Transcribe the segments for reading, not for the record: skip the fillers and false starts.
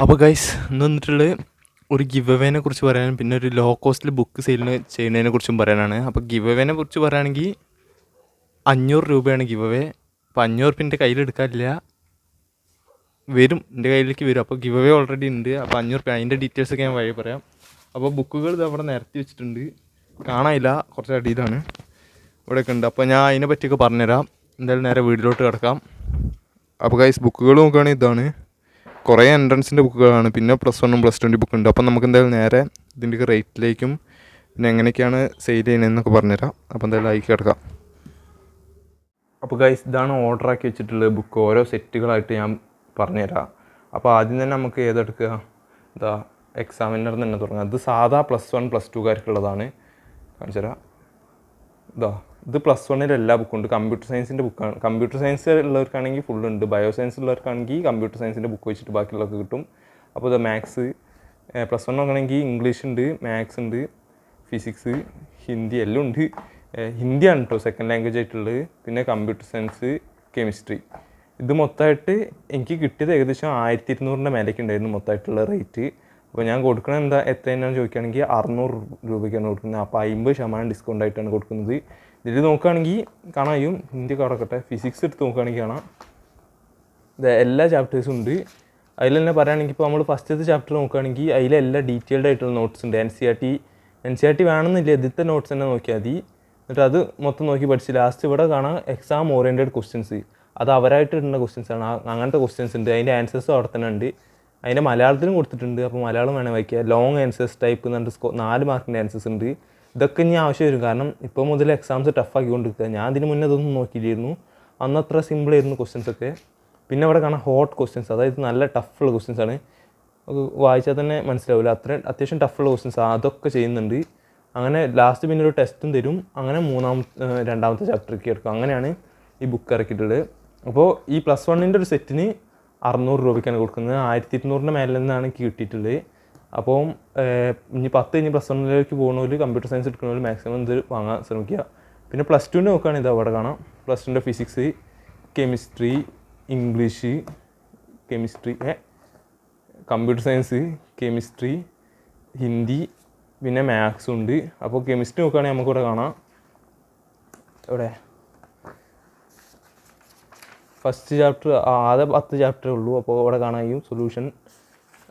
അപ്പോൾ ഗൈസ് ഇന്ന് വന്നിട്ടുള്ളത് ഒരു ഗിവ് അവേനെ കുറിച്ച് പറയാനും പിന്നെ ഒരു ലോ കോസ്റ്റിൽ ബുക്ക് സെയിലിന് ചെയ്യുന്നതിനെ കുറിച്ചും പറയാനാണ്. അപ്പോൾ ഗിവ് അവേനെ കുറിച്ച് പറയുകയാണെങ്കിൽ 500 രൂപയാണ് ഗിവ് അവേ. അപ്പോൾ 500 റുപ്യ എൻ്റെ കയ്യിലെടുക്കാനില്ല, വരും, എൻ്റെ കയ്യിലേക്ക് വരും. അപ്പോൾ ഗിവ് അവേ ഓൾറെഡി ഉണ്ട്. അപ്പോൾ 500 റുപ്യ, അതിൻ്റെ ഡീറ്റെയിൽസൊക്കെ ഞാൻ വഴി പറയാം. അപ്പോൾ ബുക്കുകൾ ഇത് അവിടെ നിരത്തി വെച്ചിട്ടുണ്ട്, കാണാനില്ല, കുറച്ച് അടിയിലാണ്, ഇവിടെയൊക്കെ ഉണ്ട്. അപ്പോൾ ഞാൻ അതിനെ പറ്റിയൊക്കെ പറഞ്ഞുതരാം. എന്തായാലും നേരെ വീട്ടിലോട്ട് കിടക്കാം. അപ്പോൾ ഗൈസ് ബുക്കുകൾ നോക്കുകയാണെങ്കിൽ ഇതാണ്, കുറേ എൻട്രൻസിൻ്റെ ബുക്കുകളാണ്, പിന്നെ +1 +2 ബുക്ക് ഉണ്ട്. അപ്പം നമുക്ക് എന്തായാലും നേരെ ഇതിൻ്റെയൊക്കെ റേറ്റിലേക്കും പിന്നെ എങ്ങനെയൊക്കെയാണ് സെയിൽ ചെയ്യുന്നതെന്നൊക്കെ പറഞ്ഞുതരാം. അപ്പോൾ എന്തായാലും അതിലേക്ക് കിടക്കാം. അപ്പോൾ ഗൈസ് ഇതാണ് ഓർഡറാക്കി വെച്ചിട്ടുള്ളത് ബുക്ക്, ഓരോ സെറ്റുകളായിട്ട് ഞാൻ പറഞ്ഞുതരാം. അപ്പോൾ ആദ്യം തന്നെ നമുക്ക് ഏതെടുക്കുക, ഇതാ എക്സാമിനർ തന്നെ തുടങ്ങാം. ഇത് സാധാ +1 +2കാർക്കുള്ളതാണ്, കാണിച്ചു തരാം. ഇത് +1 എല്ലാ ബുക്കും ഉണ്ട്. കമ്പ്യൂട്ടർ സയൻസിൻ്റെ ബുക്കാണ്. കമ്പ്യൂട്ടർ സയൻസ് ഉള്ളവർക്കാണെങ്കിൽ ഫുള്ളുണ്ട്, ബയോ സയൻസ് ഉള്ളവർക്കാണെങ്കിൽ കമ്പ്യൂട്ടർ സയൻസിൻ്റെ ബുക്ക് വെച്ചിട്ട് ബാക്കിയുള്ളതൊക്കെ കിട്ടും. അപ്പോൾ ഇത് മാത്സ് +1 നോക്കുകയാണെങ്കിൽ ഇംഗ്ലീഷ് ഉണ്ട്, മാത്സ് ഉണ്ട്, ഫിസിക്സ്, ഹിന്ദി എല്ലാം ഉണ്ട്. ഹിന്ദിയാണ് കേട്ടോ സെക്കൻഡ് ലാംഗ്വേജ് ആയിട്ടുള്ളത്. പിന്നെ കമ്പ്യൂട്ടർ സയൻസ്, കെമിസ്ട്രി. ഇത് മൊത്തമായിട്ട് എനിക്ക് കിട്ടിയത് ഏകദേശം 1200 മേലേക്ക് ഉണ്ടായിരുന്നു മൊത്തമായിട്ടുള്ള റേറ്റ്. അപ്പോൾ ഞാൻ കൊടുക്കുന്നത് എത്രയെന്നാണ് ചോദിക്കുകയാണെങ്കിൽ 600 രൂപയ്ക്കാണ് കൊടുക്കുന്നത്. അപ്പോൾ 50% ഡിസ്കൗണ്ട് ആയിട്ടാണ് കൊടുക്കുന്നത്. ഇതിൽ നോക്കുകയാണെങ്കിൽ കാണാം, ഹിന്ദി കടക്കട്ടെ, ഫിസിക്സ് എടുത്ത് നോക്കുകയാണെങ്കിൽ കാണാം, ഇത് എല്ലാ ചാപ്റ്റേഴ്സും ഉണ്ട്. അതിൽ തന്നെ പറയുകയാണെങ്കിൽ ഇപ്പോൾ നമ്മൾ ഫസ്റ്റത്തെ ചാപ്റ്റർ നോക്കുകയാണെങ്കിൽ അതിലെല്ലാം ഡീറ്റെയിൽഡ് ആയിട്ടുള്ള നോട്ട്സ് ഉണ്ട്. എൻ സി ആർ ടി വേണമെന്നില്ല, ഇതിലത്തെ നോട്ട്സ് തന്നെ നോക്കിയാൽ മതി. എന്നിട്ട് അത് മൊത്തം നോക്കി പഠിച്ച് ലാസ്റ്റ് ഇവിടെ കാണാം എക്സാം ഓറിയൻറ്റഡ് ക്വസ്റ്റ്യൻസ്. അത് അവരായിട്ട് ഇടുന്ന ക്വസ്റ്റ്യൻസാണ്, അങ്ങനത്തെ ക്വസ്റ്റ്യൻസ് ഉണ്ട്. അതിൻ്റെ ആൻസേഴ്സും അവിടെ തന്നെ ഉണ്ട്. അതിൻ്റെ മലയാളത്തിലും കൊടുത്തിട്ടുണ്ട്, അപ്പോൾ മലയാളം വേണേൽ വായിക്കുക. ലോങ് ആൻസേഴ്സ് ടൈപ്പ് എന്നിട്ട് 4 മാർക്കിൻ്റെ ആൻസേഴ്സ് ഉണ്ട്. ഇതൊക്കെ ഇനി ആവശ്യം വരും, കാരണം ഇപ്പോൾ മുതൽ എക്സാംസ് ടഫാക്കിക്കൊണ്ടിരിക്കുക. ഞാൻ അതിന് മുന്നേ ഇതൊന്നും നോക്കിയില്ലായിരുന്നു, അന്ന് അത്ര സിമ്പിളായിരുന്നു ക്വസ്റ്റ്യൻസൊക്കെ. പിന്നെ ഇവിടെ കാണാം ഹോട്ട് ക്വസ്റ്റ്യൻസ്, അതായത് നല്ല ടഫുള്ള ക്വസ്റ്റ്യൻസാണ്, വായിച്ചാൽ തന്നെ മനസ്സിലാവില്ല, അത്യാവശ്യം ടഫുള്ള ക്വസ്റ്റ്യൻസ്, അതൊക്കെ ചെയ്യുന്നുണ്ട്. അങ്ങനെ ലാസ്റ്റ് പിന്നെ ഒരു ടെസ്റ്റും തരും. അങ്ങനെ രണ്ടാമത്തെ ചാപ്റ്ററിലേക്ക് എടുക്കും. അങ്ങനെയാണ് ഈ ബുക്ക് ഇറക്കിയിട്ടുള്ളത്. അപ്പോൾ ഈ +1 ഒരു സെറ്റിന് 600 രൂപയ്ക്കാണ് കൊടുക്കുന്നത്. 1200 മേലെ നിന്നാണ് എനിക്ക് കിട്ടിയിട്ടുള്ളത്. അപ്പോൾ ഇനി 10 കഴിഞ്ഞ് +1 പോകുന്നവർ, കമ്പ്യൂട്ടർ സയൻസ് എടുക്കുന്നവർ മാക്സിമം ഇത് വാങ്ങാൻ ശ്രമിക്കുക. പിന്നെ +2 നോക്കുകയാണെങ്കിൽ ഇത് അവിടെ കാണാം. +2 physics, chemistry, English, computer science, chemistry, Hindi, പിന്നെ മാത്സും ഉണ്ട്. അപ്പോൾ കെമിസ്ട്രി നോക്കുകയാണെങ്കിൽ നമുക്കിവിടെ കാണാം, ഇവിടെ ഫസ്റ്റ് ചാപ്റ്റർ ആദ്യ 10 ചാപ്റ്ററേ ഉള്ളൂ. അപ്പോൾ ഇവിടെ കാണാം സൊല്യൂഷൻ.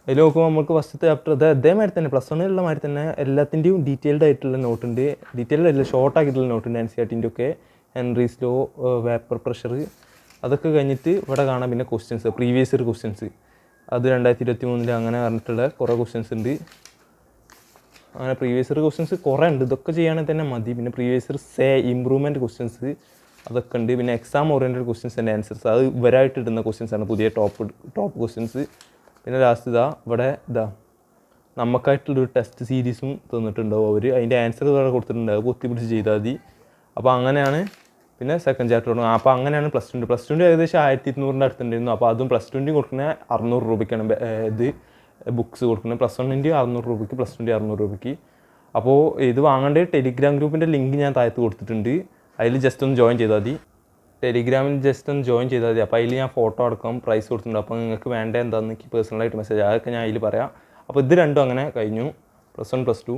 അതിൽ നോക്കുമ്പോൾ നമുക്ക് ഫസ്റ്റത്തെ ചാപ്റ്റർ അതേമാതിരി തന്നെ +1 മാതിരി തന്നെ എല്ലാത്തിൻ്റെയും ഡീറ്റെയിൽഡ് ആയിട്ടുള്ള നോട്ടുണ്ട്. ഡീറ്റെയിൽഡ് ആയിട്ടുള്ള ഷോർട്ട് ആക്കിയിട്ടുള്ള നോട്ടുണ്ട്. NCERT ഒക്കെ ഹെൻറീസ് ലോ, വേപ്പർ പ്രഷർ, അതൊക്കെ കഴിഞ്ഞിട്ട് ഇവിടെ കാണാം. പിന്നെ ക്വസ്റ്റ്യൻസ്, പ്രീവിയസ് ഇയർ ക്വസ്റ്റ്യൻസ്, അത് 2023 അങ്ങനെ പറഞ്ഞിട്ടുള്ള കുറേ ക്വസ്റ്റ്യൻസ് ഉണ്ട്. അങ്ങനെ പ്രീവിയസ് ഇയർ ക്വസ്റ്റ്യൻസ് കുറേ ഉണ്ട്. ഇതൊക്കെ ചെയ്യുകയാണെങ്കിൽ തന്നെ മതി. പിന്നെ പ്രീവിയസ് ഇയർ ഇമ്പ്രൂവ്മെൻറ്റ് ക്വസ്റ്റ്യൻസ് അതൊക്കെ ഉണ്ട്. പിന്നെ എക്സാം ഓറിയൻറ്റഡ് ക്വസ്റ്റ്യൻസിൻ്റെ ആൻസേഴ്സ്, അത് ഇവരായിട്ട് ഇടുന്ന ക്വസ്റ്റ്യൻസാണ്, പുതിയ ടോപ്പ് ക്വസ്റ്റ്യൻസ്. പിന്നെ ലാസ്റ്റ് ഇവിടെ നമുക്കായിട്ടുള്ളൊരു ടെസ്റ്റ് സീരീസും തന്നിട്ടുണ്ടാവും അവർ. അതിൻ്റെ ആൻസർ ഇവിടെ കൊടുത്തിട്ടുണ്ടാവും, കുത്തിപ്പിടിച്ച് ചെയ്താൽ മതി. അപ്പോൾ അങ്ങനെയാണ്. പിന്നെ സെക്കൻഡ് ചാപ്റ്റർ തുടങ്ങും. അപ്പോൾ അങ്ങനെയാണ് +2 ഏകദേശം 1200 അടുത്തുണ്ടായിരുന്നു. അപ്പോൾ അതും +2 കൊടുക്കുന്നത് 600 രൂപയ്ക്കാണ് ഇത് ബുക്സ് കൊടുക്കുന്നത്. +1 600 രൂപയ്ക്ക്, +2 600 രൂപയ്ക്ക്. അപ്പോൾ ഇത് വാങ്ങേണ്ട ടെലിഗ്രാം ഗ്രൂപ്പിൻ്റെ ലിങ്ക് ഞാൻ താഴത്ത് കൊടുത്തിട്ടുണ്ട്. അതിൽ ജസ്റ്റ് ഒന്ന് ജോയിൻ ചെയ്താൽ മതി. ടെലിഗ്രാമിൽ ജസ്റ്റ് ഒന്ന് ജോയിൻ ചെയ്താൽ മതി. അപ്പോൾ അതിൽ ഞാൻ ഫോട്ടോ അടക്കം പ്രൈസ് കൊടുത്തിട്ടുണ്ട്. അപ്പോൾ നിങ്ങൾക്ക് വേണ്ട എന്താണെന്ന് എനിക്ക് പേഴ്സണലായിട്ട് മെസ്സേജ്, അതൊക്കെ ഞാൻ അതിൽ പറയാം. അപ്പോൾ ഇത് രണ്ടും അങ്ങനെ കഴിഞ്ഞു, +1 +2.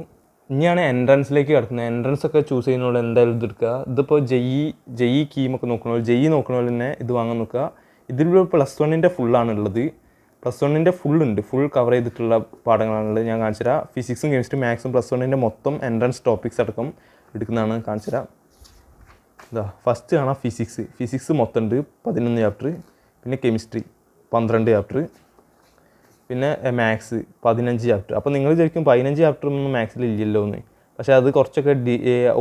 ഇനിയാണ് എൻട്രൻസിലേക്ക് കിടക്കുന്നത്. എൻട്രൻസ് ഒക്കെ ചൂസ് ചെയ്യുന്നതുകൊണ്ട് എന്തായാലും ഇതെടുക്കുക. ഇതിപ്പോൾ ജെഇ കീമൊക്കെ നോക്കണമല്ലോ, ജെഇ നോക്കണ തന്നെ ഇത് വാങ്ങാൻ നോക്കുക. ഇതിൽ +1 ഫുള്ളാണുള്ളത്. +1 ഫുള്ളുണ്ട്, ഫുൾ കവർ ചെയ്തിട്ടുള്ള പാഠങ്ങളാണുള്ളത്. ഞാൻ കാണിച്ചു തരാം. ഫിസിക്സും കെമിസ്ട്രി മാത്സും +1 മൊത്തം എൻട്രൻസ് ടോപ്പിക്സ് അടക്കം എടുക്കുന്നതാണ്, കാണിച്ചു തരാം. ഫസ്റ്റ് കാണാം ഫിസിക്സ് മൊത്തം ഉണ്ട് 11 ചാപ്റ്റർ. പിന്നെ കെമിസ്ട്രി 12 ചാപ്റ്റർ. പിന്നെ മാത്സ് 15 ചാപ്റ്റർ. അപ്പോൾ നിങ്ങൾ വിചാരിക്കും 15 ചാപ്റ്റർ ഒന്നും മാത്സിൽ ഇല്ലല്ലോ എന്ന്. പക്ഷേ അത് കുറച്ചൊക്കെ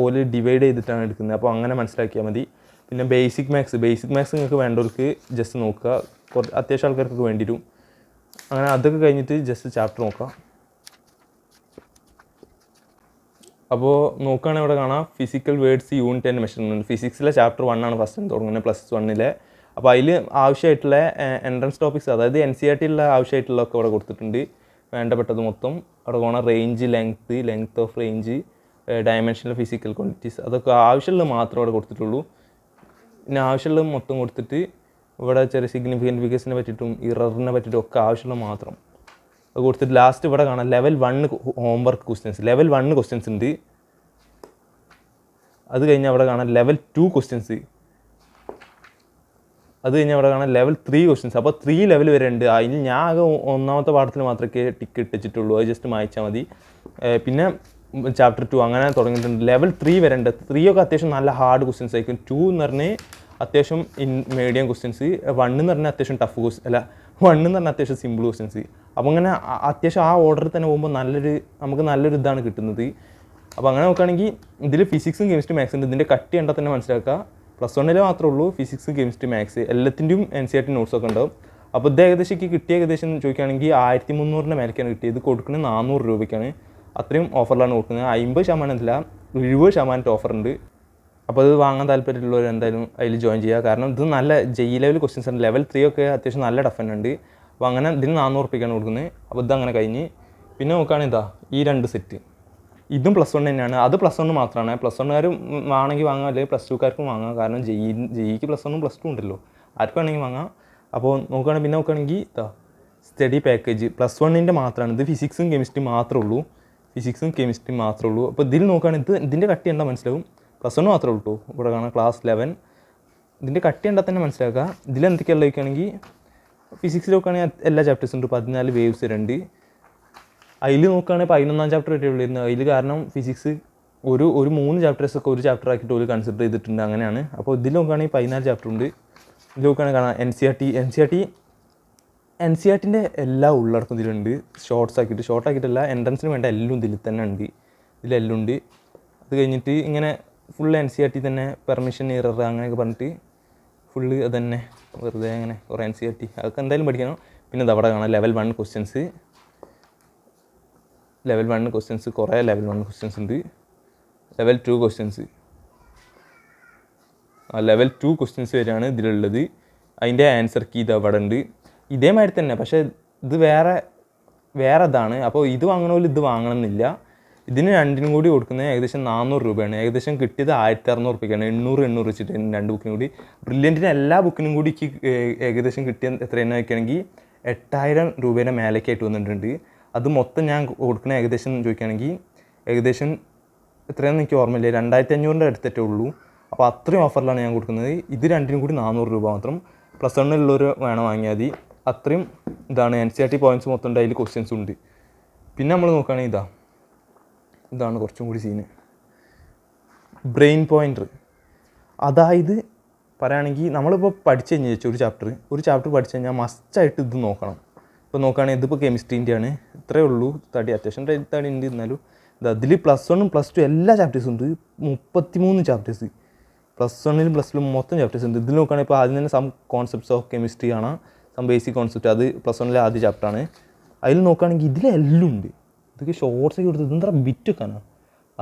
ഓല് ഡിവൈഡ് ചെയ്തിട്ടാണ് എടുക്കുന്നത്. അപ്പോൾ അങ്ങനെ മനസ്സിലാക്കിയാൽ മതി. പിന്നെ ബേസിക് മാത്സ് നിങ്ങൾക്ക് വേണ്ടവർക്ക് ജസ്റ്റ് നോക്കുക, അത്യാവശ്യം ആൾക്കാർക്കൊക്കെ വേണ്ടി വരും. അങ്ങനെ അതൊക്കെ കഴിഞ്ഞിട്ട് ജസ്റ്റ് ചാപ്റ്റർ നോക്കാം. അപ്പോൾ നോക്കുകയാണെങ്കിൽ ഇവിടെ കാണാം physical worlds unit and measurement. ഫിസിക്സിലെ ചാപ്റ്റർ 1 ആണ് ഫസ്റ്റ് തുടങ്ങുന്നത് +1. അപ്പോൾ അതിൽ ആവശ്യമായിട്ടുള്ള എൻട്രൻസ് ടോപ്പിക്സ്, അതായത് NCERT ആവശ്യമായിട്ടുള്ളതൊക്കെ ഇവിടെ കൊടുത്തിട്ടുണ്ട്. വേണ്ടപ്പെട്ടത് മൊത്തം അവിടെ പോകണം. Range, length of range, dimensional physical quantities, അതൊക്കെ ആവശ്യമുള്ളത് മാത്രമേ ഇവിടെ കൊടുത്തിട്ടുള്ളൂ. പിന്നെ ആവശ്യമുള്ളത് മൊത്തം കൊടുത്തിട്ട് ഇവിടെ ചെറിയ സിഗ്നിഫിക്കൻറ്റ് ഫിഗേഴ്സിനെ പറ്റിയിട്ടും ഇററിനെ പറ്റിയിട്ടും ഒക്കെ ആവശ്യമുള്ള മാത്രം. അത് കൊടുത്തിട്ട് ലാസ്റ്റ് ഇവിടെ കാണാം level 1 homework questions. Level 1 questions ഉണ്ട്. അത് കഴിഞ്ഞാൽ അവിടെ കാണാം ലെവൽ 2 ക്വസ്റ്റ്യൻസ്. അത് കഴിഞ്ഞാൽ അവിടെ കാണാം ലെവൽ 3 ക്വസ്റ്റ്യൻസ്. അപ്പോൾ 3 ലെവൽ വരെ ഉണ്ട്. അതിൽ ഞാൻ ആകെ ഒന്നാമത്തെ പാഠത്തിൽ മാത്രമേ ടിക്ക് ഇട്ടിട്ടുള്ളൂ. അത് ജസ്റ്റ് വായിച്ചാൽ മതി. പിന്നെ ചാപ്റ്റർ 2 അങ്ങനെ തുടങ്ങിയിട്ടുണ്ട്. ലെവൽ 3 വരെ ഉണ്ട്. 3 ഒക്കെ അത്യാവശ്യം നല്ല ഹാർഡ് ക്വസ്റ്റ്യൻസ് ആയിരിക്കും. 2 എന്ന് പറഞ്ഞാൽ അത്യാവശ്യം മീഡിയം ക്വസ്റ്റ്യൻസ്. 1 എന്ന് പറഞ്ഞാൽ അത്യാവശ്യം ടഫ് ക്വസ്റ്റ്യൻ അല്ല 1 എന്ന് പറഞ്ഞാൽ അത്യാവശ്യം സിമ്പിൾ ക്വസ്റ്റ്യൻസ്. അപ്പോൾ അങ്ങനെ അത്യാവശ്യം ആ ഓർഡറിൽ തന്നെ പോകുമ്പോൾ നമുക്ക് നല്ലൊരു ഇതാണ് കിട്ടുന്നത്. അപ്പോൾ അങ്ങനെ നോക്കുകയാണെങ്കിൽ ഇതിൽ ഫിസിക്സും കെമിസ്ട്രി മാത്സ് ഉണ്ട്. ഇതിൻ്റെ കട്ടി കണ്ടാൽ തന്നെ മനസ്സിലാക്കുക. +1 മാത്രമേ ഉള്ളൂ ഫിസിക്സ് കെമിസ്ട്രി മാത്സ്. എല്ലാത്തിൻ്റെയും NCERT നോട്ട്സൊക്കെ ഉണ്ടാവും. അപ്പോൾ ഇത് ഏകദേശം കിട്ടിയ ഏകദേശം ചോദിക്കുകയാണെങ്കിൽ 1300 മേലേക്കാണ് കിട്ടിയത്. ഇത് കൊടുക്കുന്നത് 400 രൂപയ്ക്കാണ്. അത്രയും ഓഫറിലാണ് കൊടുക്കുന്നത്. 50% ഇല്ല 70% ഓഫറുണ്ട്. അപ്പോൾ അത് വാങ്ങാൻ താല്പര്യമുള്ളവർ എന്തായാലും അതിൽ ജോയിൻ ചെയ്യുക. കാരണം ഇത് നല്ല JEE ലെവൽ ക്വസ്റ്റ്യൻസ് ഉണ്ട്. ലെവൽ 3 ഒക്കെ അത്യാവശ്യം നല്ല ടഫ് തന്നെ ഉണ്ട്. അപ്പോൾ അങ്ങനെ ഇതിന് 400 രൂപയ്ക്കാണ് കൊടുക്കുന്നത്. അപ്പോൾ ഇതങ്ങനെ കഴിഞ്ഞ് പിന്നെ നോക്കുകയാണെങ്കിൽ ഈ 2 സെറ്റ് ഇതും +1 തന്നെയാണ്. അത് +1 മാത്രമാണ്. +1കാർ വേണമെങ്കിൽ വാങ്ങാം, അല്ലെങ്കിൽ +2കാർക്കും വാങ്ങാം. കാരണം JEEക്ക് +1ഉം +2 ഉണ്ടല്ലോ, ആർക്ക് വേണമെങ്കിൽ വാങ്ങാം. അപ്പോൾ നോക്കുകയാണെങ്കിൽ പിന്നെ നോക്കുകയാണെങ്കിൽ സ്റ്റഡി പാക്കേജ് +1ൻ്റെ മാത്രമാണ്. ഇത് ഫിസിക്സും കെമിസ്ട്രി മാത്രമേ ഉള്ളൂ. അപ്പോൾ ഇതിൽ നോക്കുകയാണെങ്കിൽ ഇതിൻ്റെ കട്ടി എന്താ മനസ്സിലാവും. +1 മാത്രമേ ഉള്ളൂ. ഇവിടെ കാണാം ക്ലാസ് 11. ഇതിൻ്റെ കട്ടി കണ്ടാൽ തന്നെ മനസ്സിലാക്കുക. ഇതിലെന്തൊക്കെയുള്ള ചോദിക്കുകയാണെങ്കിൽ ഫിസിക്സിൽ നോക്കുകയാണെങ്കിൽ എല്ലാ ചാപ്റ്റേഴ്സും ഉണ്ട്. 14 വേവ്സ് 2. അതിൽ നോക്കുകയാണെങ്കിൽ 11ാം ചാപ്റ്റർ വരെ ഉള്ളിരുന്നത്. അതിൽ കാരണം ഫിസിക്സ് ഒരു 3 ചാപ്റ്റേഴ്സൊക്കെ ഒരു ചാപ്റ്റർ ആക്കിയിട്ട് ഒരു കൺസിഡർ ചെയ്തിട്ടുണ്ട്. അങ്ങനെയാണ്. അപ്പോൾ ഇതിൽ നോക്കുകയാണെങ്കിൽ 14 ചാപ്റ്റർ ഉണ്ട്. ഇതിൽ നോക്കുകയാണെങ്കിൽ കാണാം NCERTൻ്റെ എല്ലാ ഉള്ളടക്കം ഇതിലുണ്ട്. ഷോർട്ടാക്കിയിട്ടല്ല, എൻട്രൻസിന് വേണ്ട എല്ലാം ഇതിൽ തന്നെ ഉണ്ട്. ഇതിലെല്ലാം ഉണ്ട്. അത് കഴിഞ്ഞിട്ട് ഇങ്ങനെ ഫുൾ NCERT തന്നെ പെർമിഷൻ എറർ അങ്ങനെയൊക്കെ പറഞ്ഞിട്ട് ഫുള്ള് അത് തന്നെ വെറുതെ അങ്ങനെ കുറേ NCERT അതൊക്കെ എന്തായാലും പഠിക്കണം. പിന്നെ ഇത് അവിടെ കാണാം ലെവൽ 1 ക്വസ്റ്റ്യൻസ്. കുറേ ലെവൽ 1 ക്വസ്റ്റ്യൻസ് ഉണ്ട്. ലെവൽ 2 ക്വസ്റ്റ്യൻസ് വരെയാണ് ഇതിലുള്ളത്. അതിൻ്റെ ആൻസർ കീ ഇത് അവിടെ ഉണ്ട്. ഇതേമാതിരി തന്നെ, പക്ഷേ ഇത് വേറെ ഇതാണ്. അപ്പോൾ ഇത് വാങ്ങണമെങ്കിൽ ഇത് വാങ്ങണമെന്നില്ല. ഇതിന് രണ്ടിനും കൂടി കൊടുക്കുന്നത് ഏകദേശം 400 രൂപയാണ്. ഏകദേശം കിട്ടിയത് 1600 രൂപയ്ക്കാണ്. 800 വെച്ചിട്ട് 2 ബുക്കിനും കൂടി. ബ്രില്യൻറ്റിന് എല്ലാ ബുക്കിനും കൂടി ഏകദേശം കിട്ടിയ എത്രയെന്ന് വയ്ക്കുകയാണെങ്കിൽ 8000 രൂപേൻ്റെ മേലേക്കായിട്ട് വന്നിട്ടുണ്ട്. അത് മൊത്തം ഞാൻ കൊടുക്കുന്ന ഏകദേശം ചോദിക്കുകയാണെങ്കിൽ ഏകദേശം എത്രയാണെന്ന് എനിക്ക് ഓർമ്മയില്ല, 2500ൻ്റെ അടുത്തിട്ടേ ഉള്ളൂ. അപ്പോൾ അത്രയും ഓഫറിലാണ് ഞാൻ കൊടുക്കുന്നത്. ഇത് രണ്ടിനും കൂടി 400 രൂപ മാത്രം. +1 ഉള്ളവർ വേണം വാങ്ങിയാൽ മതി. അത്രയും ഇതാണ്. NCERT പോയിൻറ്റ്സ് മൊത്തം ഉണ്ട്. അതിൽ ക്വസ്റ്റ്യൻസും ഉണ്ട്. പിന്നെ നമ്മൾ നോക്കുകയാണെങ്കിൽ ഇതാണ് കുറച്ചും കൂടി സീന്. Brain pointer. അതായത് പറയുകയാണെങ്കിൽ നമ്മളിപ്പോൾ പഠിച്ചു കഴിഞ്ഞാൽ ഒരു ചാപ്റ്റർ പഠിച്ചു കഴിഞ്ഞാൽ മസ്റ്റായിട്ട് ഇത് നോക്കണം. ഇപ്പോൾ നോക്കുകയാണെങ്കിൽ ഇതിപ്പോൾ കെമിസ്ട്രീൻ്റെയാണ്. ഇത്രയേ ഉള്ളൂ. അത്യാവശ്യം തടി ഉണ്ട്. എന്നാലും അതിൽ +1ഉം +2 എല്ലാ ചാപ്റ്റേഴ്സും ഉണ്ട്. 33 ചാപ്റ്റേഴ്സ്. +1ലും +2ലും മൊത്തം ചാപ്റ്റേഴ്സ് ഉണ്ട്. ഇതിൽ നോക്കുകയാണെങ്കിൽ ഇപ്പോൾ ആദ്യം തന്നെ സം കോൺസെപ്റ്റ്സ് ഓഫ് കെമിസ്ട്രി കാണാം. Some basic concept. അത് +1ലെ ആദ്യ ചാപ്റ്ററാണ്. അതിൽ നോക്കുകയാണെങ്കിൽ ഇതിലെല്ലാം ഉണ്ട്. ഇതൊക്കെ ഷോർട്ട്സ് ആക്കി കൊടുത്തത് എന്താ ബിറ്റൊക്കെയാണ്.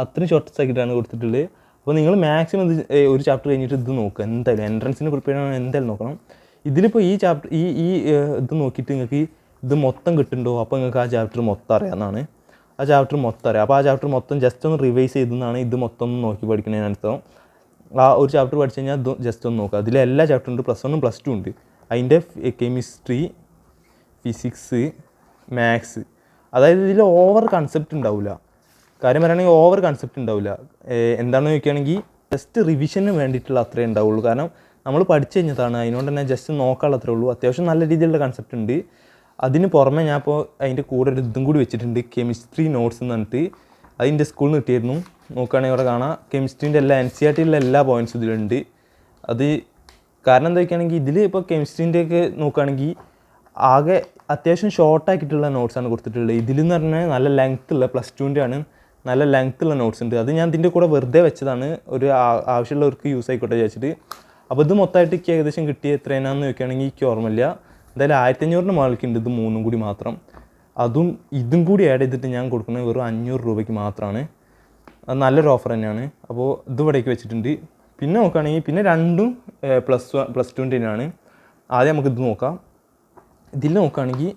അത്രയും ഷോർട്ട്സ് ആക്കിയിട്ടാണ് കൊടുത്തിട്ടുള്ളത്. അപ്പോൾ നിങ്ങൾ മാക്സിമം ഒരു ചാപ്റ്റർ കഴിഞ്ഞിട്ട് ഇത് നോക്കുക. എന്തായാലും എൻട്രൻസിന് പ്രിപ്പയർ ചെയ്യണം, എന്തായാലും നോക്കണം. ഇതിലിപ്പോൾ ഈ ചാപ്റ്റർ ഇത് നോക്കിയിട്ട് നിങ്ങൾക്ക് ഇത് മൊത്തം കിട്ടുന്നുണ്ടോ, അപ്പോൾ നിങ്ങൾക്ക് ആ ചാപ്റ്റർ മൊത്തം അറിയാമെന്നാണ്. അപ്പോൾ ആ ചാപ്റ്റർ മൊത്തം ജസ്റ്റ് ഒന്ന് റിവൈസ് ചെയ്തെന്നാണ് ഇത് മൊത്തം ഒന്ന് നോക്കി പഠിക്കുന്നതിനർത്ഥം. ആ ഒരു ചാപ്റ്റർ പഠിച്ചു കഴിഞ്ഞാൽ ഇത് ജസ്റ്റ് ഒന്ന് നോക്കുക. അതിൽ എല്ലാ ചാപ്റ്ററും ഉണ്ട്. +1ഉം +2 ഉണ്ട്. അതിൻ്റെ കെമിസ്ട്രി, ഫിസിക്സ്, മാത്സ്. അതായത് ഇതിൽ ഓവർ കൺസെപ്റ്റ് ഉണ്ടാവില്ല. കാര്യം പറയുകയാണെങ്കിൽ ഓവർ കൺസെപ്റ്റ് ഉണ്ടാവില്ല. എന്താണെന്ന് ചോദിക്കുകയാണെങ്കിൽ ജസ്റ്റ് റിവിഷന് വേണ്ടിയിട്ടുള്ള അത്രേ ഉണ്ടാവുള്ളൂ. കാരണം നമ്മൾ പഠിച്ചു കഴിഞ്ഞതാണ്. അതിനോണ്ട് തന്നെ ജസ്റ്റ് നോക്കാനുള്ള അത്രേ ഉള്ളൂ. അത്യാവശ്യം നല്ല രീതിയിലുള്ള കൺസെപ്റ്റ് ഉണ്ട്. അതിന് പുറമെ ഞാൻ ഇപ്പോൾ അതിൻ്റെ കൂടെ ഒരു ഇതും കൂടി വെച്ചിട്ടുണ്ട്, കെമിസ്ട്രി നോട്ട്സ് എന്ന് പറഞ്ഞിട്ട്. അതിൻ്റെ സ്കൂളിൽ നിന്ന് കിട്ടിയിരുന്നു. നോക്കുകയാണെങ്കിൽ ഇവിടെ കാണാം കെമിസ്ട്രീൻ്റെ NCERTയിലുള്ള എല്ലാ പോയിൻറ്റ്സും ഇതിലുണ്ട്. അത് കാരണം എന്താ വയ്ക്കുകയാണെങ്കിൽ ഇതിൽ ഇപ്പോൾ കെമിസ്ട്രീൻ്റെയൊക്കെ നോക്കുകയാണെങ്കിൽ ആകെ അത്യാവശ്യം ഷോർട്ടാക്കിയിട്ടുള്ള നോട്ട്സാണ് കൊടുത്തിട്ടുള്ളത്. ഇതിലെന്ന് പറഞ്ഞാൽ നല്ല ലെങ്ത്തുള്ള +2ൻ്റെ ആണ്. നല്ല ലെങ്ത്തുള്ള നോട്ട്സ് ഉണ്ട്. അത് ഞാൻ ഇതിൻ്റെ കൂടെ വെറുതെ വെച്ചതാണ്, ഒരു ആവശ്യമുള്ളവർക്ക് യൂസ് ആയിക്കോട്ടെ വിചാരിച്ചിട്ട്. അപ്പോൾ ഇത് മൊത്തമായിട്ട് എനിക്ക് ഏകദേശം കിട്ടിയ എത്രയാണെന്ന് ചോദിക്കുകയാണെങ്കിൽ എനിക്ക് ഓർമ്മയില്ല. എന്തായാലും 1500ൻ്റെ മുകളിലുണ്ട്. ഇത് 3ഉം കൂടി മാത്രം. ഇതും കൂടി ആഡ് ചെയ്തിട്ട് ഞാൻ കൊടുക്കുന്നത് വെറും 500 രൂപയ്ക്ക് മാത്രമാണ്. അത് നല്ലൊരു ഓഫർ തന്നെയാണ്. അപ്പോൾ ഇത് ഇവിടേക്ക് വെച്ചിട്ടുണ്ട്. പിന്നെ നോക്കുകയാണെങ്കിൽ പിന്നെ രണ്ടും +2ൻ്റെ ആണ്. ആദ്യം നമുക്കിത് നോക്കാം. ഇതിൽ നോക്കുകയാണെങ്കിൽ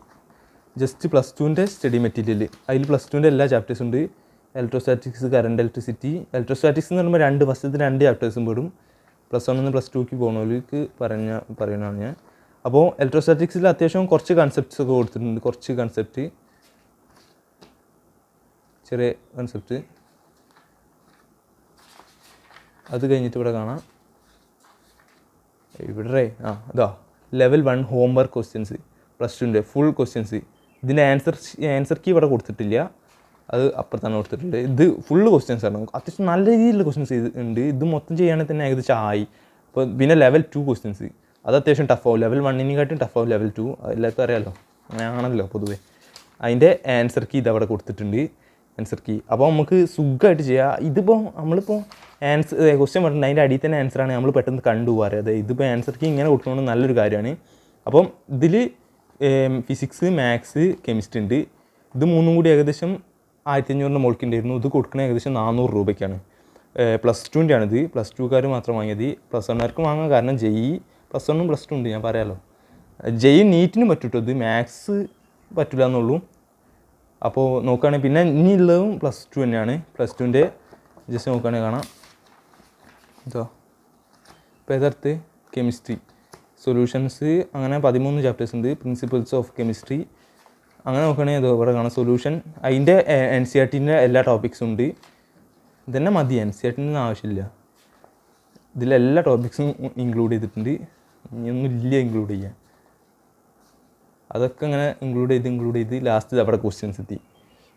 ജസ്റ്റ് +2ൻ്റെ സ്റ്റഡി മെറ്റീരിയൽ. അതിൽ +2ൻ്റെ എല്ലാ ചാപ്റ്റേഴ്സും ഉണ്ട്. Electrostatics, current electricity. ഇലക്ട്രോസ്റ്റാറ്റിക്സ് എന്ന് പറയുമ്പോൾ ഫസ്റ്റത്തെ 2 ചാപ്റ്റേഴ്സും പെടും. +1 +2ക്ക് പോകുന്നവർക്ക് പറയുന്നതാണ് ഞാൻ. അപ്പോൾ ഇലക്ട്രോസ്റ്റാറ്റിക്സിൽ അത്യാവശ്യം കുറച്ച് കൺസെപ്റ്റ്സ് ഒക്കെ കൊടുത്തിട്ടുണ്ട്. കുറച്ച് കൺസെപ്റ്റ് ചെറിയ കൺസെപ്റ്റ്. അത് കഴിഞ്ഞിട്ട് ഇവിടെ കാണാം, ഇവിടെ അതാ ലെവൽ 1 ഹോംവർക്ക് ക്വസ്റ്റ്യൻസ് +2ൻ്റെ ഫുൾ ക്വസ്റ്റ്യൻസ്. ഇതിൻ്റെ ആൻസർ കീ ഇവിടെ കൊടുത്തിട്ടില്ല, അത് അപ്പുറത്താണ് കൊടുത്തിട്ടുണ്ട്. ഇത് ഫുള്ള് ക്വസ്റ്റ്യൻസ് ആണ്, അത്യാവശ്യം നല്ല രീതിയിലുള്ള ക്വസ്റ്റ്യൻസ് ഉണ്ട്. ഇത് മൊത്തം ചെയ്യുകയാണെങ്കിൽ തന്നെ ഏകദേശം ആയി. അപ്പോൾ പിന്നെ ലെവൽ 2 ക്വസ്റ്റ്യൻസ് അത് അത്യാവശ്യം ടഫാവും, ലെവൽ 1നെക്കാട്ടും ടഫാവും ലെവൽ 2. എല്ലാവർക്കും അറിയാമല്ലോ, അങ്ങനെയാണല്ലോ പൊതുവേ. അതിൻ്റെ ആൻസർ കീ ഇതവിടെ കൊടുത്തിട്ടുണ്ട്, ആൻസർ കീ. അപ്പോൾ നമുക്ക് സുഖമായിട്ട് ചെയ്യാം. ഇതിപ്പോൾ നമ്മളിപ്പോൾ ക്വസ്റ്റ്യൻ പറഞ്ഞിട്ടുണ്ട്, അതിൻ്റെ അടിയിൽ തന്നെ ആൻസറാണ് നമ്മൾ പെട്ടെന്ന് കണ്ടുപോകാറ്. അതായത് ഇതിപ്പോൾ ആൻസർ കീ ഇങ്ങനെ കൊടുക്കുന്നത് നല്ലൊരു കാര്യമാണ്. അപ്പം ഇതിൽ ഫിസിക്സ്, മാത്സ്, കെമിസ്ട്രി ഉണ്ട്. ഇത് മൂന്നും കൂടി ഏകദേശം 1500 മുകളിലുണ്ടായിരുന്നു. ഇത് കൊടുക്കുന്നത് ഏകദേശം 400 രൂപയ്ക്കാണ്. +2ൻ്റെ ആണിത്, +2കാർ മാത്രം വാങ്ങിയത്. +1കാർക്ക് വാങ്ങാം, കാരണം +1ഉം +2 ഉണ്ട്, ഞാൻ പറയാമല്ലോ. നീറ്റിനും പറ്റും കേട്ടോ, ഇത് മാത്സ് പറ്റില്ല എന്നുള്ളൂ. അപ്പോൾ നോക്കുകയാണെങ്കിൽ പിന്നെ ഇനി ഉള്ളതും +2 തന്നെയാണ്. +2ൻ്റെ ജസ്റ്റ് നോക്കുകയാണെങ്കിൽ കാണാം, ഇതോ ഇപ്പോൾ ഏതടുത്ത് കെമിസ്ട്രി സൊല്യൂഷൻസ്, അങ്ങനെ 13 ചാപ്റ്റേഴ്സ് ഉണ്ട്. പ്രിൻസിപ്പിൾസ് ഓഫ് കെമിസ്ട്രി അങ്ങനെ നോക്കുകയാണെങ്കിൽ ഇതോ ഇവിടെ കാണാം സൊല്യൂഷൻ. അതിൻ്റെ NCERTൻ്റെ എല്ലാ ടോപ്പിക്സും ഉണ്ട്. ഇതന്നെ മതി, NCERTൻ്റെ ആവശ്യമില്ല. ഇതിലെല്ലാ ടോപ്പിക്സും ഇൻക്ലൂഡ് ചെയ്തിട്ടുണ്ട്, ഇനിയൊന്നും ഇല്ല ഇൻക്ലൂഡ് ചെയ്യാൻ. അതൊക്കെ ഇങ്ങനെ ഇൻക്ലൂഡ് ചെയ്ത് ലാസ്റ്റ് അവിടെ ക്വസ്റ്റ്യൻസ് എത്തി.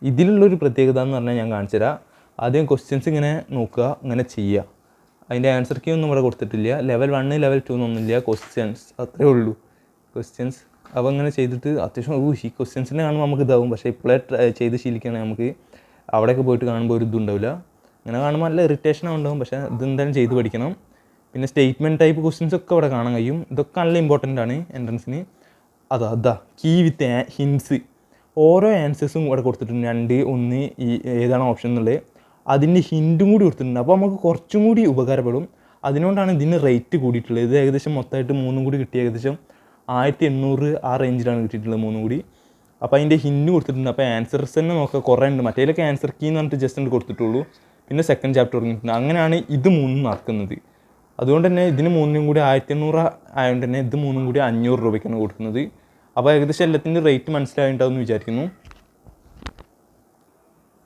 ഇതിലുള്ളൊരു പ്രത്യേകത എന്ന് പറഞ്ഞാൽ ഞാൻ കാണിച്ചു തരാം. ആദ്യം ക്വസ്റ്റ്യൻസ് ഇങ്ങനെ നോക്കുക, ഇങ്ങനെ ചെയ്യുക. അതിൻ്റെ ആൻസർ കീ ഒന്നും ഇവിടെ കൊടുത്തിട്ടില്ല. ലെവൽ 1 ലെവൽ 2 എന്നൊന്നുമില്ല, ക്വസ്റ്റ്യൻസ് അത്രേ ഉള്ളൂ, ക്വസ്റ്റ്യൻസ്. അപ്പോൾ അങ്ങനെ ചെയ്തിട്ട് അത്യാവശ്യം ഈ ക്വസ്റ്റ്യൻസിനെ കാണുമ്പോൾ നമുക്ക് ഇതാവും. പക്ഷേ ഇപ്പോഴേ ചെയ്ത് ശീലിക്കുകയാണെങ്കിൽ നമുക്ക് അവിടെയൊക്കെ പോയിട്ട് കാണുമ്പോൾ ഒരു ഇതുണ്ടാവില്ല. അങ്ങനെ കാണുമ്പോൾ നല്ല ഇറിറ്റേഷൻ ഉണ്ടാവും, പക്ഷേ ഇതെന്തായാലും ചെയ്ത് പഠിക്കണം. പിന്നെ സ്റ്റേറ്റ്മെൻറ്റ് ടൈപ്പ് ക്വസ്റ്റ്യൻസ് ഒക്കെ ഇവിടെ കാണാൻ കഴിയും. ഇതൊക്കെ നല്ല ഇമ്പോർട്ടൻ്റ് ആണ് എൻട്രൻസിന്. അതാ കീ വിത്ത് ഹിൻസ്. ഓരോ ആൻസേഴ്സും ഇവിടെ കൊടുത്തിട്ടുണ്ട്, 2, 1 ഏതാണ് ഓപ്ഷൻ എന്നുള്ളത്. അതിൻ്റെ ഹിൻറ്റും കൂടി കൊടുത്തിട്ടുണ്ട്. അപ്പോൾ നമുക്ക് കുറച്ചും കൂടി ഉപകാരപ്പെടും. അതിനുകൊണ്ടാണ് ഇതിന് റേറ്റ് കൂടിയിട്ടുള്ളത്. ഇത് ഏകദേശം മൊത്തമായിട്ട് 3 കൂടി കിട്ടി ഏകദേശം 1800 ആ റേഞ്ചിലാണ് കിട്ടിയിട്ടുള്ളത് 3 കൂടി. അപ്പോൾ അതിൻ്റെ ഹിൻറ്റ് കൊടുത്തിട്ടുണ്ട്. അപ്പോൾ ആൻസേഴ്സ് തന്നെ നോക്കുക കുറേ ഉണ്ട്. മറ്റേലൊക്കെ ആൻസർ കീ എന്ന് പറഞ്ഞിട്ട് ജസ്റ്റ് കൊടുത്തിട്ടുള്ളൂ. പിന്നെ സെക്കൻഡ് ചാപ്റ്റർ തുടങ്ങിയിട്ടുണ്ട്. അങ്ങനെയാണ് ഇത് 3 നടക്കുന്നത്. അതുകൊണ്ട് തന്നെ ഇതിന് 3 കൂടി 1800 ആയതുകൊണ്ട് തന്നെ ഇത് 3 കൂടി 500 രൂപയ്ക്കാണ് കൊടുക്കുന്നത്. അപ്പോൾ ഏകദേശം എല്ലാത്തിൻ്റെ റേറ്റ് മനസ്സിലായിട്ടുണ്ടാവും എന്ന് വിചാരിക്കുന്നു.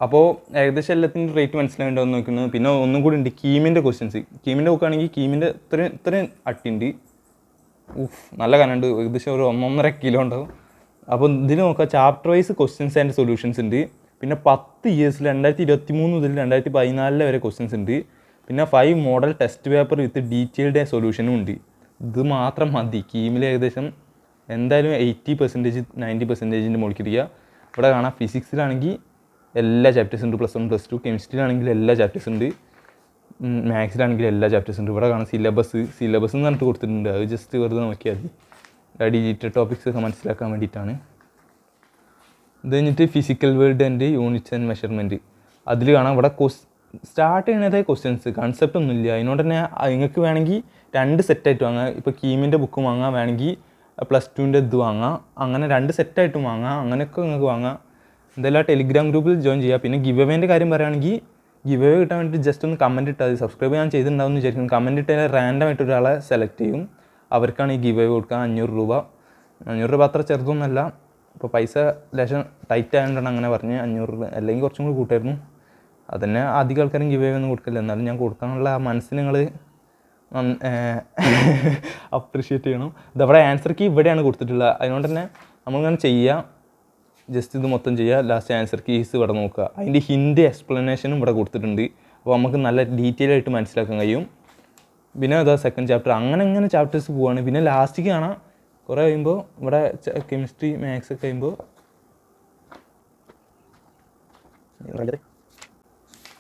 അപ്പോൾ ഏകദേശം എല്ലാത്തിൻ്റെ റേറ്റ് മനസ്സിലായിട്ടുണ്ടാവും നോക്കുന്നത്. പിന്നെ ഒന്നും കൂടി ഉണ്ട്, കീമിൻ്റെ ക്വസ്റ്റ്യൻസ്. കീമിൻ്റെ നോക്കുകയാണെങ്കിൽ കീമിൻ്റെ ഇത്രയും അട്ടിയുണ്ട്. നല്ല കനുണ്ട്, ഏകദേശം ഒരു 1.5 കിലോ ഉണ്ടാവും. അപ്പോൾ ഇതിന് നോക്കുക, chapter wise questions and solutions ഉണ്ട്. പിന്നെ 10 ഇയേഴ്സിൽ 2023 മുതൽ 2014 വരെ ക്വസ്റ്റ്യൻസ് ഉണ്ട്. പിന്നെ 5 മോഡൽ ടെസ്റ്റ് പേപ്പർ വിത്ത് ഡീറ്റെയിൽഡ് സൊല്യൂഷനും ഉണ്ട്. ഇത് മാത്രം മതി. കീമിൽ ഏകദേശം എന്തായാലും 80% 90% മുകളിലിരിക്കുക. ഇവിടെ കാണാം, ഫിസിക്സിലാണെങ്കിൽ എല്ലാ ചാപ്റ്റേഴ്സ് ഉണ്ട്, +1 +2. കെമിസ്ട്രിയിലാണെങ്കിൽ എല്ലാ ചാപ്റ്റേഴ്സ് ഉണ്ട്. മാത്സിലാണെങ്കിൽ എല്ലാ ചാപ്റ്റേഴ്സ് ഉണ്ട്. ഇവിടെ കാണാം സിലബസ് എന്ന് പറഞ്ഞിട്ട് കൊടുത്തിട്ടുണ്ട്. അത് ജസ്റ്റ് വെറുതെ നോക്കിയാൽ മതി, ഡിജിറ്റൽ ടോപ്പിക്സ് ഒക്കെ മനസ്സിലാക്കാൻ വേണ്ടിയിട്ടാണ്. ഇത് കഴിഞ്ഞിട്ട് physical world and units and measurement. അതിൽ കാണാം ഇവിടെ സ്റ്റാർട്ട് ചെയ്യുന്നത് ക്വസ്റ്റ്യൻസ്, കൺസെപ്റ്റ് ഒന്നുമില്ല. അതിനോട് തന്നെ നിങ്ങൾക്ക് വേണമെങ്കിൽ 2 സെറ്റായിട്ട് വാങ്ങാം. ഇപ്പോൾ കീമിൻ്റെ ബുക്ക് വാങ്ങാം, വേണമെങ്കിൽ +2ൻ്റെ ഇത് വാങ്ങാം. അങ്ങനെ 2 സെറ്റായിട്ടും വാങ്ങാം. അങ്ങനെയൊക്കെ നിങ്ങൾക്ക് വാങ്ങാം. എന്തായാലും ടെലിഗ്രാം ഗ്രൂപ്പിൽ ജോയിൻ ചെയ്യുക. പിന്നെ ഗിവ് അവേൻ്റെ കാര്യം പറയുകയാണെങ്കിൽ ഗിവ് അവേ കിട്ടാൻ വേണ്ടി ജസ്റ്റ് ഒന്ന് കമൻറ്റ് ഇട്ടാൽ മതി. സബ്സ്ക്രൈബ് ഞാൻ ചെയ്തിട്ടുണ്ടാവും എന്ന് വിചാരിക്കുന്നു. കമൻറ്റ് ഇട്ടാൽ റാൻഡം ആയിട്ട് ഒരാളെ സെലക്ട് ചെയ്യും. അവർക്കാണ് ഈ ഗിവ് അവേ കൊടുക്കുക. 500 രൂപ. 500 രൂപ അത്ര ചെറുതൊന്നുമല്ല. ഇപ്പോൾ പൈസ ലേശം ടൈറ്റ് ആയതുകൊണ്ടാണ് അങ്ങനെ പറഞ്ഞ് 500 രൂപ, അല്ലെങ്കിൽ കുറച്ചും കൂടി കൂട്ടായിരുന്നു. അതന്നെ അധികം ആൾക്കാരും ഗിവ് അവേ ഒന്നും കൊടുക്കില്ല. എന്നാലും ഞാൻ കൊടുക്കാനുള്ള ആ മനസ്സിന് നിങ്ങൾ അപ്രിഷ്യേറ്റ് ചെയ്യണം. ഇതവിടെ ആൻസർ കീ ഇവിടെയാണ് കൊടുത്തിട്ടുള്ളത്. അതുകൊണ്ട് തന്നെ നമ്മളിങ്ങനെ ചെയ്യുക, ജസ്റ്റ് ഇത് മൊത്തം ചെയ്യുക. ലാസ്റ്റ് ആൻസർ കീസ് ഇവിടെ നോക്കുക. അതിൻ്റെ ഹിൻഡ് എക്സ്പ്ലനേഷനും ഇവിടെ കൊടുത്തിട്ടുണ്ട്. അപ്പോൾ നമുക്ക് നല്ല ഡീറ്റെയിൽ ആയിട്ട് മനസ്സിലാക്കാൻ കഴിയും. പിന്നെ അതാ സെക്കൻഡ് ചാപ്റ്റർ, അങ്ങനെ ചാപ്റ്റേഴ്സ് പോവുകയാണ്. പിന്നെ ലാസ്റ്റിക്ക് കാണാം കുറേ കഴിയുമ്പോൾ ഇവിടെ കെമിസ്ട്രി മാത്സ് ഒക്കെ കഴിയുമ്പോൾ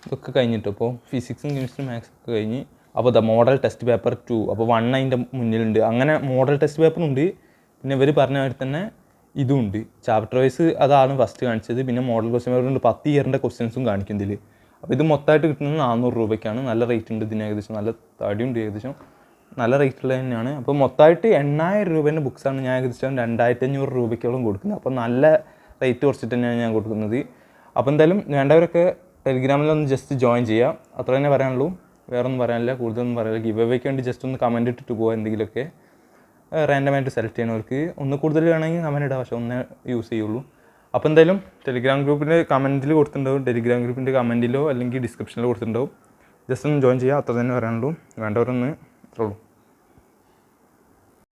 ഇതൊക്കെ കഴിഞ്ഞിട്ട് ഇപ്പോൾ ഫിസിക്സും കെമിസ്ട്രി മാത്സ് ഒക്കെ കഴിഞ്ഞ് അപ്പോൾ ദ മോഡൽ ടെസ്റ്റ് പേപ്പർ 2. അപ്പോൾ 1 അതിൻ്റെ മുന്നിലുണ്ട്. അങ്ങനെ മോഡൽ ടെസ്റ്റ് പേപ്പറുണ്ട്. പിന്നെ ഇവർ പറഞ്ഞ മാതിരി തന്നെ ഇതും ഉണ്ട്. ചാപ്റ്റർ വൈസ് അതാണ് ഫസ്റ്റ് കാണിച്ചത്. പിന്നെ മോഡൽ ക്വസ്റ്റ്യൻ പേപ്പറുണ്ട്. 10 ഇയറിൻ്റെ ക്വസ്റ്റ്യൻസും കാണിക്കും ഇതിൽ. അപ്പോൾ ഇത് മൊത്തമായിട്ട് കിട്ടുന്നത് 400 രൂപയ്ക്കാണ്. നല്ല റേറ്റ് ഉണ്ട് ഇതിന്. ഏകദേശം നല്ല തടിയുണ്ട്, ഏകദേശം നല്ല റേറ്റുള്ളത് തന്നെയാണ്. അപ്പോൾ മൊത്തമായിട്ട് 8000 രൂപേൻ്റെ ബുക്സാണ് ഞാൻ ഏകദേശം 2500 രൂപയ്ക്കോളം കൊടുക്കുന്നത്. അപ്പോൾ നല്ല റേറ്റ് കുറച്ചിട്ട് തന്നെയാണ് ഞാൻ കൊടുക്കുന്നത്. അപ്പോൾ എന്തായാലും വേണ്ടവരൊക്കെ ടെലിഗ്രാമിലൊന്ന് ജസ്റ്റ് ജോയിൻ ചെയ്യുക. അത്ര തന്നെ പറയാനുള്ളൂ, വേറെ ഒന്നും പറയാനില്ല, കൂടുതലൊന്നും പറയാനില്ല. ഗിവ് അവേക്ക് വേണ്ടി ജസ്റ്റ് ഒന്ന് കമൻറ്റ് ഇട്ടിട്ട് പോകുക. എന്തെങ്കിലുമൊക്കെ റാൻഡമായിട്ട് സെലക്ട് ചെയ്യണവർക്ക് ഒന്ന് കൂടുതൽ വേണമെങ്കിൽ കമൻറ്റ് ഇടാം, പക്ഷേ ഒന്നേ യൂസ് ചെയ്യുള്ളൂ. അപ്പോൾ എന്തായാലും ടെലിഗ്രാം ഗ്രൂപ്പിൻ്റെ കമൻറ്റിൽ കൊടുത്തിട്ടുണ്ടാവും, ടെലിഗ്രാം ഗ്രൂപ്പിൻ്റെ കമൻറ്റിലോ അല്ലെങ്കിൽ ഡിസ്ക്രിപ്ഷനിലോ കൊടുത്തിട്ടുണ്ടാവും. ജസ്റ്റ് ഒന്ന് ജോയിൻ ചെയ്യുക, അത്ര തന്നെ പറയാനുള്ളൂ. വേണ്ടവരൊന്ന് അത്രേ ഉള്ളൂ.